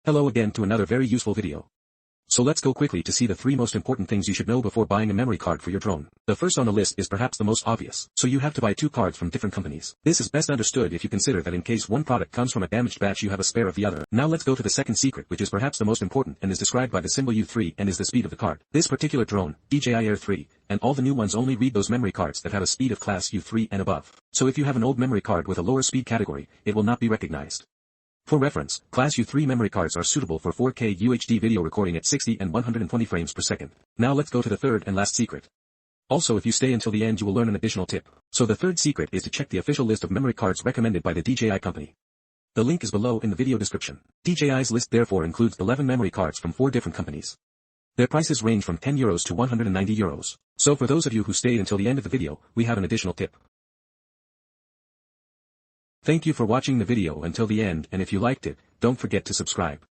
Hello again to another very useful video. So let's go quickly to see the 3 most important things you should know before buying a memory card for your drone. The first on the list is perhaps the most obvious, so you have to buy 2 cards from different companies. This is best understood if you consider that in case one product comes from a damaged batch you have a spare of the other. Now let's go to the second secret, which is perhaps the most important and is described by the symbol U3 and is the speed of the card. This particular drone, DJI Air 3, and all the new ones only read those memory cards that have a speed of class U3 and above. So if you have an old memory card with a lower speed category, it will not be recognized. For reference, Class U3 memory cards are suitable for 4K UHD video recording at 60 and 120 frames per second. Now let's go to the third and last secret. Also, if you stay until the end you will learn an additional tip. So the third secret is to check the official list of memory cards recommended by the DJI company. The link is below in the video description. DJI's list therefore includes 11 memory cards from 4 different companies. Their prices range from €10 to €190. So for those of you who stayed until the end of the video, we have an additional tip. Thank you for watching the video until the end, and if you liked it, don't forget to subscribe.